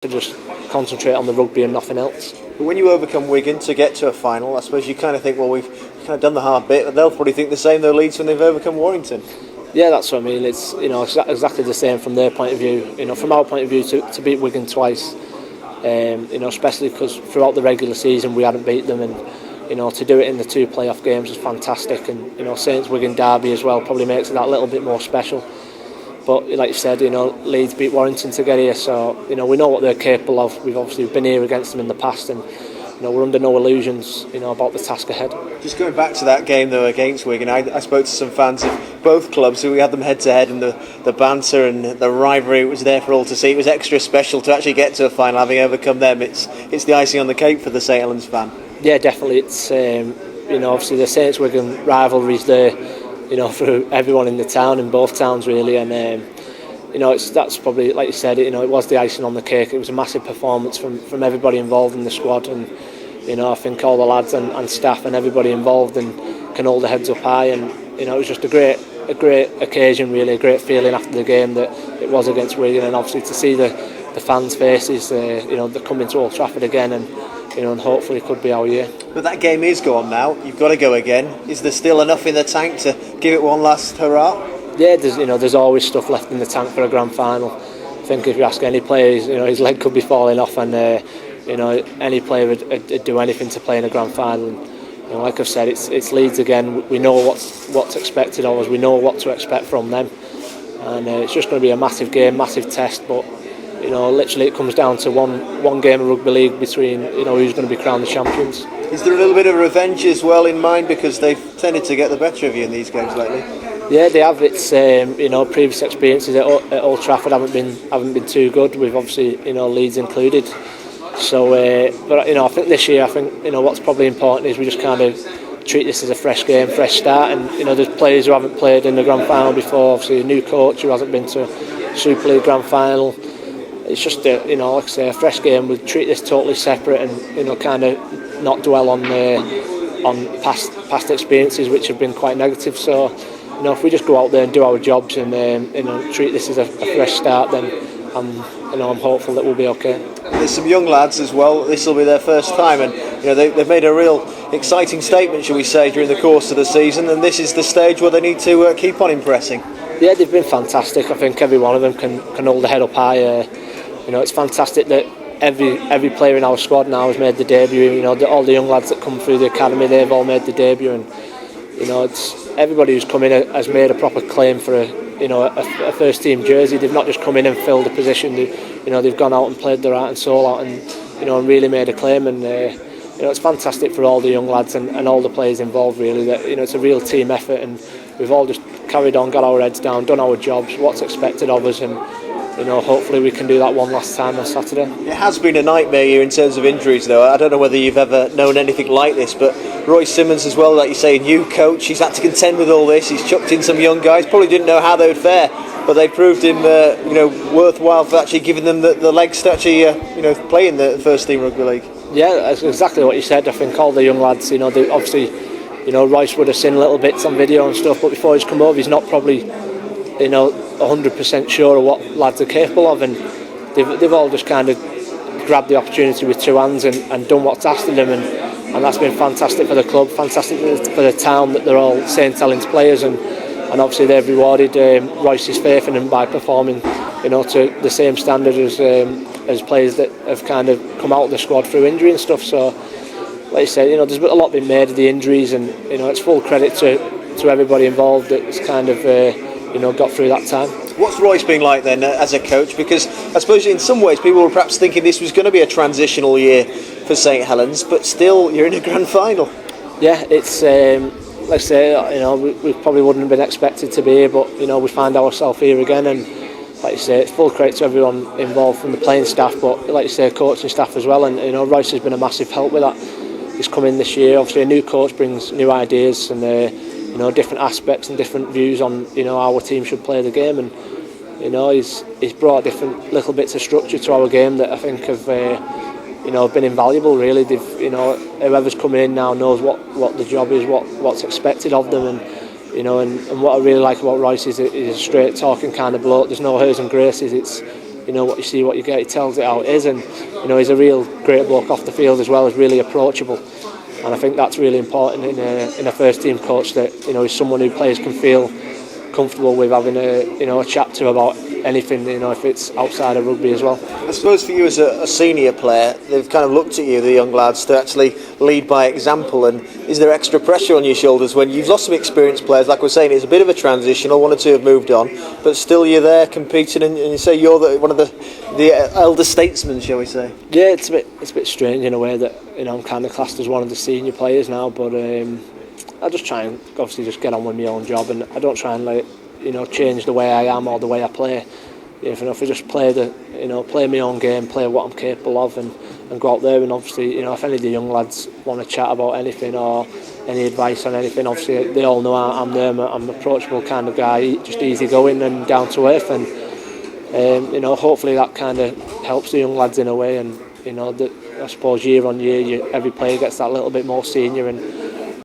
to just concentrate on the rugby and nothing else. But when you overcome Wigan to get to a final, I suppose you kind of think, well, we've kind of done the hard bit. But they'll probably think the same, though, Leeds, when they've overcome Warrington. Yeah, that's what I mean. It's exactly the same from their point of view. From our point of view, to beat Wigan twice, especially because throughout the regular season we hadn't beat them, and to do it in the 2 playoff games was fantastic. And Saints Wigan derby as well probably makes it that little bit more special. But like you said, Leeds beat Warrington to get here, so we know what they're capable of. We've obviously been here against them in the past, and we're under no illusions, about the task ahead. Just going back to that game though against Wigan, I spoke to some fans of both clubs who we had them head to head, and the banter and the rivalry was there for all to see. It was extra special to actually get to a final, having overcome them. It's the icing on the cake for the St Helens fan. Yeah, definitely. It's obviously the Saints Wigan rivalry's there, for everyone in the town, in both towns really, and that's probably, like you said, it was the icing on the cake. It was a massive performance from everybody involved in the squad, and I think all the lads and staff and everybody involved and can hold their heads up high, and it was just a great occasion really, a great feeling after the game that it was against Wigan, and obviously to see the fans' faces, they're coming to Old Trafford again, and and hopefully it could be our year. But that game is gone now. You've got to go again. Is there still enough in the tank to give it one last hurrah? Yeah, there's always stuff left in the tank for a grand final. I think if you ask any player, his leg could be falling off, and any player would do anything to play in a grand final. And, like I've said, it's Leeds again. We know what's expected of us. We know what to expect from them, and it's just going to be a massive game, massive test. But literally it comes down to one game of rugby league between who's going to be crowned the champions. Is there a little bit of revenge as well in mind, because they've tended to get the better of you in these games lately? Yeah, they have. It's previous experiences at Old Trafford haven't been too good, with obviously Leeds included. So, but I think this year, what's probably important is we just kind of treat this as a fresh game, fresh start. And there's players who haven't played in the grand final before. Obviously, a new coach who hasn't been to Super League grand final. It's just like I say, a fresh game. We treat this totally separate, and kind of not dwell on past experiences which have been quite negative. So if we just go out there and do our jobs and treat this as a fresh start, then I'm hopeful that we'll be okay. There's some young lads as well. This will be their first time, and they've made a real exciting statement, shall we say, during the course of the season. And this is the stage where they need to keep on impressing. Yeah, they've been fantastic. I think every one of them can hold their head up high. It's fantastic that every player in our squad now has made the debut. All the young lads that come through the academy, they've all made the debut, and it's everybody who's come in has made a proper claim for a first team jersey. They've not just come in and filled a position. They've gone out and played their heart and soul out, and really made a claim. And it's fantastic for all the young lads and all the players involved. Really, that it's a real team effort, and we've all just carried on, got our heads down, done our jobs, what's expected of us, and hopefully we can do that one last time on Saturday. It has been a nightmare here in terms of injuries, though. I don't know whether you've ever known anything like this, but Roy Simmons as well, like you say, new coach, he's had to contend with all this. He's chucked in some young guys, probably didn't know how they would fare, but they proved him worthwhile for actually giving them the legs to actually play in the first team rugby league. Yeah, that's exactly what you said. I think all the young lads, they obviously, Royce would have seen little bits on video and stuff, but before he's come over, he's not probably 100% sure of what lads are capable of, and they've all just kind of grabbed the opportunity with 2 hands and done what's asked of them, and that's been fantastic for the club, fantastic for the town that they're all St Helens players, and obviously they've rewarded Royce's faith in them by performing to the same standard as players that have kind of come out of the squad through injury and stuff. So like I said, there's a lot been made of the injuries, and it's full credit to everybody involved that's kind of got through that time. What's Royce been like then as a coach? Because I suppose in some ways people were perhaps thinking this was going to be a transitional year for St Helens, but still you're in a grand final. Yeah, it's like I say, we probably wouldn't have been expected to be here, but we find ourselves here again, and like you say, it's full credit to everyone involved, from the playing staff, but like you say, coaching staff as well, and Royce has been a massive help with that. He's come in this year. Obviously a new coach brings new ideas and different aspects and different views on how our team should play the game, and he's brought different little bits of structure to our game that I think have been invaluable. Really, they've whoever's coming in now knows what the job is, what's expected of them, and and what I really like about Royce is he's a straight talking kind of bloke. There's no airs and graces. It's what you see, what you get. He tells it how it is, and he's a real great bloke off the field as well. He's really approachable, and I think that's really important in a first team coach, that he's someone who players can feel comfortable with having a chat to about anything, if it's outside of rugby as well. I suppose for you as a senior player, they've kind of looked at you, the young lads, to actually lead by example. And is there extra pressure on your shoulders when you've lost some experienced players? Like we're saying, it's a bit of a transitional, one or two have moved on, but still you're there competing, and you say you're one of the elder statesmen, shall we say? Yeah, it's a bit strange in a way that I'm kind of classed as one of the senior players now, but I just try and obviously just get on with my own job, and I don't try and change the way I am or the way I play. If I just play play my own game, play what I'm capable of, and go out there. And obviously, if any of the young lads want to chat about anything or any advice on anything, obviously they all know I'm there. I'm an approachable kind of guy, just easy going and down to earth, and hopefully that kind of helps the young lads in a way. And I suppose year on year, every player gets that little bit more senior, and